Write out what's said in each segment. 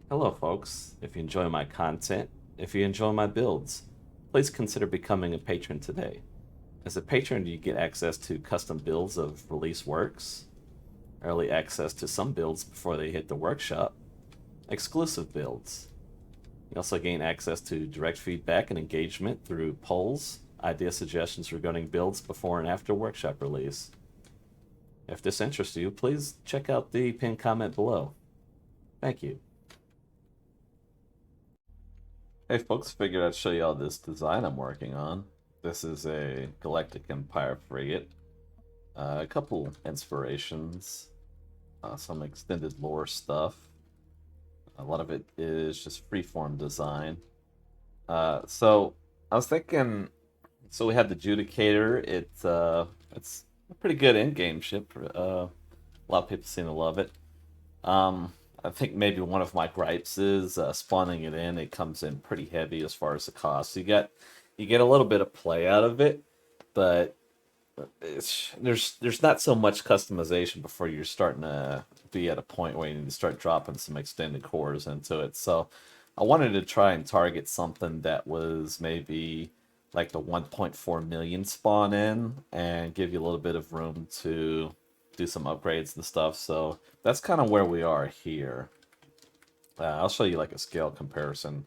Hello, folks. If you enjoy my content, if you enjoy my builds, please consider becoming a patron today. As a patron, you get access to custom builds of release works, early access to some builds before they hit the workshop, exclusive builds. You also gain access to direct feedback and engagement through polls, idea suggestions regarding builds before and after workshop release. If this interests you, please check out the pinned comment below. Thank you. Hey folks, figured I'd show you all this design I'm working on. This is a Galactic Empire frigate. A couple inspirations, some extended lore stuff. A lot of it is just freeform design. So I was thinking, so we have the Judicator. It's a pretty good in-game ship. A lot of people seem to love it. I think maybe one of my gripes is spawning it in. It comes in pretty heavy as far as the cost. You get a little bit of play out of it, but there's not so much customization before you're starting to be at a point where you need to start dropping some extended cores into it. So I wanted to try and target something that was maybe like the 1.4 million spawn in and give you a little bit of room to do some upgrades and stuff. So that's kind of where we are here. I'll show you like a scale comparison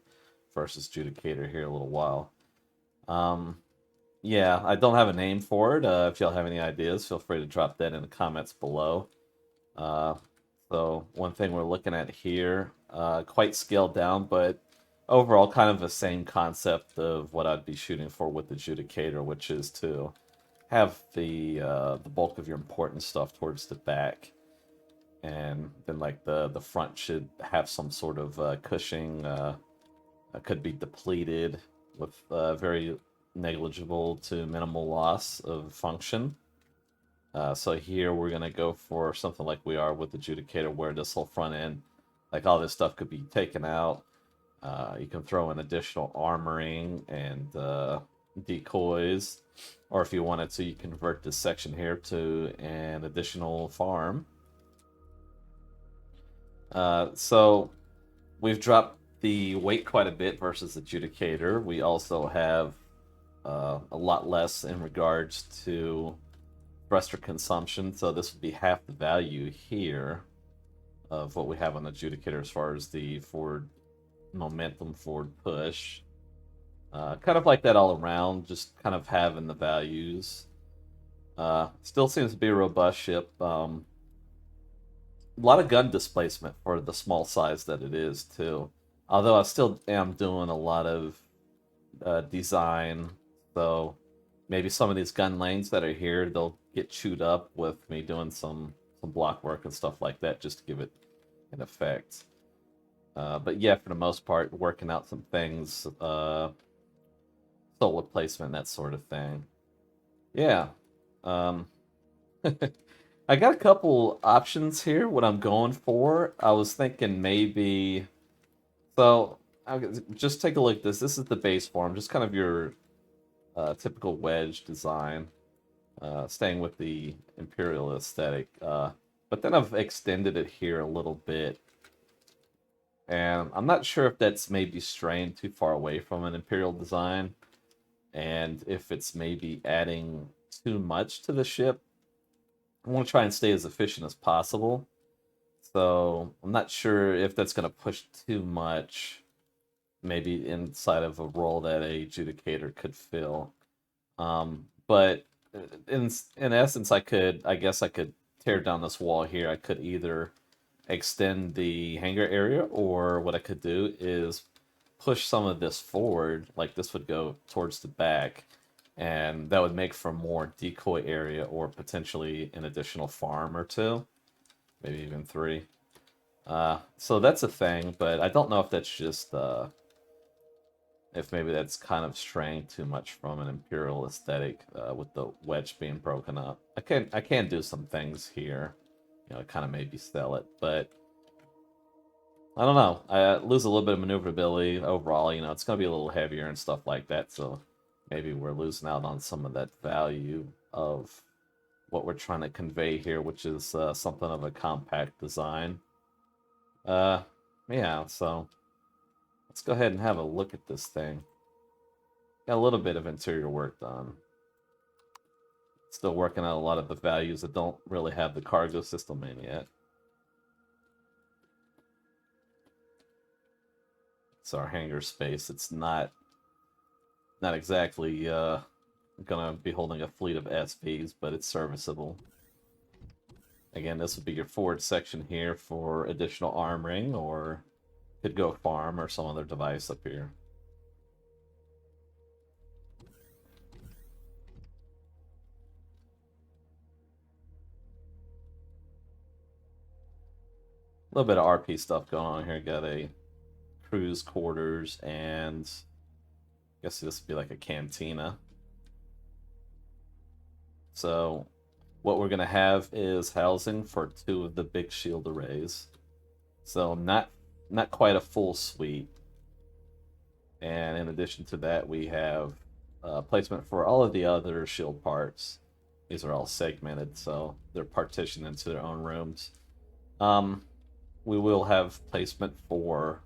versus Judicator here in a little while. Yeah, I don't have a name for it. If y'all have any ideas, feel free to drop that in the comments below. Uh, so one thing we're looking at here, quite scaled down, but overall kind of the same concept of what I'd be shooting for with the Judicator, which is to have the bulk of your important stuff towards the back, and then like the front should have some sort of cushioning. Could be depleted with very negligible to minimal loss of function. So here we're gonna go for something like we are with the Judicator, where this whole front end, like all this stuff, could be taken out. You can throw in additional armoring and decoys, or if you wanted to, you convert this section here to an additional farm. So we've dropped the weight quite a bit versus the Judicator. We also have a lot less in regards to thruster consumption, so this would be half the value here of what we have on the Judicator as far as the forward momentum, forward push. Kind of like that all around, just kind of having the values. Still seems to be a robust ship. A lot of gun displacement for the small size that it is, too. Although I still am doing a lot of design, so maybe some of these gun lanes that are here, they'll get chewed up with me doing some block work and stuff like that just to give it an effect. But yeah, for the most part, working out some things, solar placement, that sort of thing. Yeah. Um, I got a couple options here. What I'm going for, I was thinking maybe. So just take a look at this. This is the base form, just kind of your typical wedge design, staying with the Imperial aesthetic. But then I've extended it here a little bit, and I'm not sure if that's maybe straying too far away from an Imperial design, and if it's maybe adding too much to the ship. I want to try and stay as efficient as possible. So I'm not sure if that's going to push too much, maybe inside of a role that a adjudicator could fill. But in essence, I guess I could tear down this wall here. I could either extend the hangar area, or what I could do is push some of this forward, like this would go towards the back, and that would make for more decoy area, or potentially an additional farm or two, maybe even three. So that's a thing, but I don't know if that's just if maybe that's kind of straying too much from an imperial aesthetic with the wedge being broken up. I can do some things here, kind of maybe sell it, but I don't know. I lose a little bit of maneuverability overall. It's going to be a little heavier and stuff like that, so maybe we're losing out on some of that value of what we're trying to convey here, which is something of a compact design. Uh, Yeah, so let's go ahead and have a look at this thing. Got a little bit of interior work done. Still working out a lot of the values that don't really have the cargo system in yet. It's our hangar space. It's not exactly gonna be holding a fleet of SVs, but it's serviceable. Again, this would be your forward section here for additional armoring, or could go farm or some other device up here. A little bit of RP stuff going on here. Got a crew's quarters, and I guess this would be like a cantina. So what we're going to have is housing for 2 of the big shield arrays. So not quite a full suite. And in addition to that, we have placement for all of the other shield parts. These are all segmented, so they're partitioned into their own rooms. We will have placement for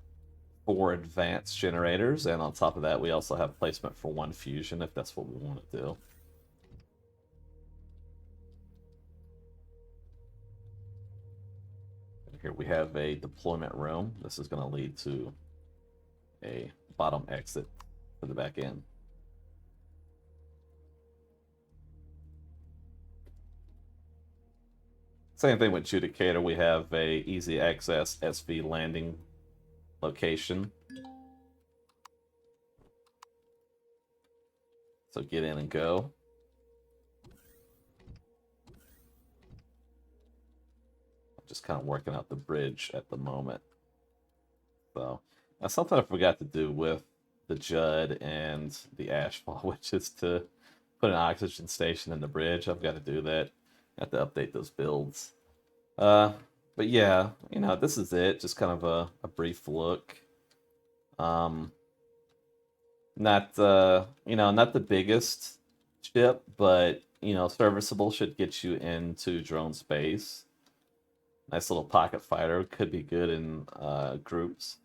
4 advanced generators, and on top of that, we also have placement for 1 fusion, if that's what we want to do. Here we have a deployment room. This is going to lead to a bottom exit for the back end. Same thing with Judicator. We have a easy access SV landing location. So get in and go. I'm just kind of working out the bridge at the moment. So that's something I forgot to do with the Judd and the Ashfall, which is to put an oxygen station in the bridge. I've got to do that. I have to update those builds. But yeah, you know, this is it. Just kind of a brief look. Not you know, not the biggest ship, but you know, serviceable. Should get you into drone space. Nice little pocket fighter. Could be good in groups.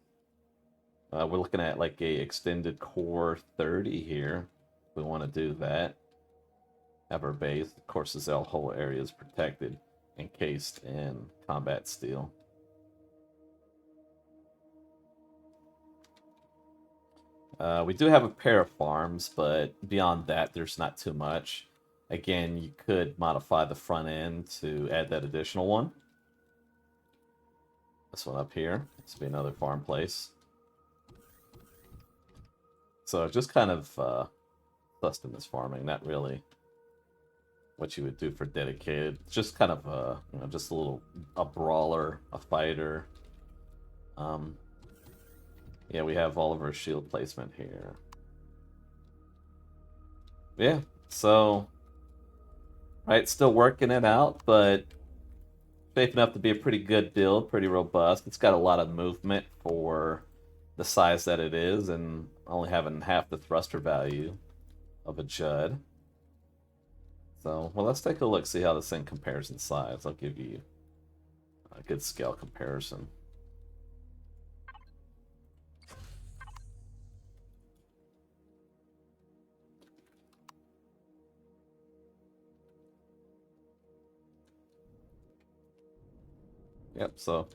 We're looking at like a extended core 30 here. We want to do that. Have our base. Of course, this whole area is protected, encased in combat steel. We do have a pair of farms, but beyond that, there's not too much. Again, you could modify the front end to add that additional one. This one up here. This will be another farm place. So just kind of sustenance farming, not really what you would do for dedicated. Just kind of you know, just a brawler, a fighter. Yeah, we have all of our shield placement here. Yeah, so right, still working it out, but shaping up to be a pretty good build, pretty robust. It's got a lot of movement for the size that it is, and only having half the thruster value of a Judd. So, well, let's take a look, see how this thing compares in size. I'll give you a good scale comparison. Yep, so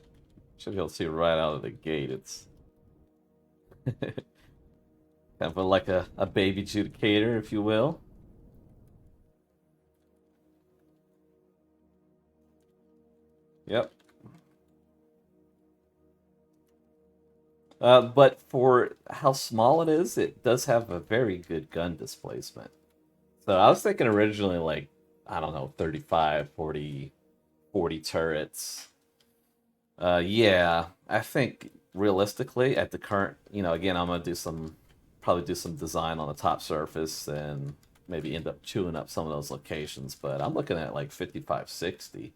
should be able to see right out of the gate. It's kind of like a baby Judicator, if you will. Yep. But for how small it is, it does have a very good gun displacement. So I was thinking originally like, I don't know, 35, 40 turrets. Yeah, I think realistically at the current, you know, again, I'm gonna probably do some design on the top surface and maybe end up chewing up some of those locations. But I'm looking at like 55, 60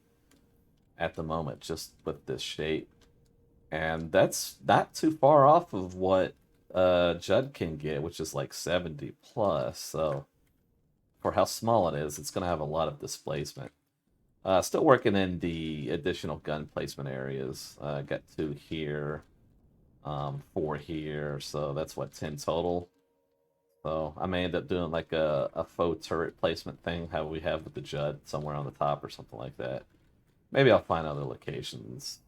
at the moment, just with this shape. And that's not too far off of what Judd can get, which is like 70 plus. So for how small it is, it's going to have a lot of displacement. Still working in the additional gun placement areas. Got 2 here. 4 here, so that's what, 10 total. So I may end up doing like a faux turret placement thing, how we have with the Judd somewhere on the top or something like that. Maybe I'll find other locations.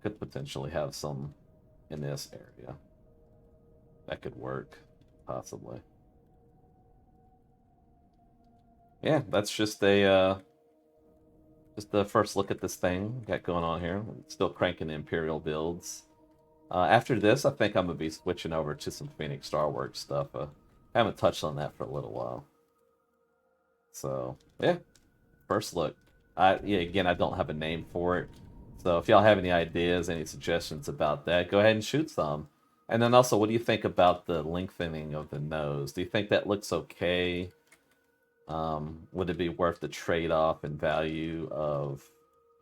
Could potentially have some in this area. That could work, possibly. Yeah, that's just the first look at this thing got going on here. Still cranking the Imperial builds. After this, I think I'm gonna be switching over to some Phoenix Star Works stuff. Haven't touched on that for a little while. So yeah, first look. Yeah, again, I don't have a name for it. So if y'all have any ideas, any suggestions about that, go ahead and shoot some. And then also, what do you think about the lengthening of the nose? Do you think that looks okay? Would it be worth the trade-off in value of,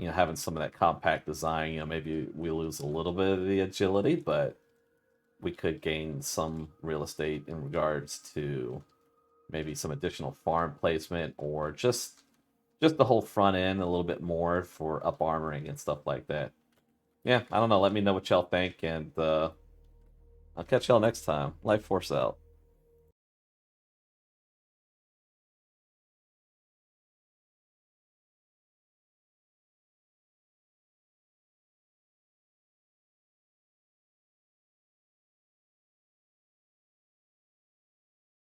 having some of that compact design? Maybe we lose a little bit of the agility, but we could gain some real estate in regards to maybe some additional farm placement, or just the whole front end a little bit more for up armoring and stuff like that. Yeah, I don't know. Let me know what y'all think, and I'll catch y'all next time. LyfeForce out.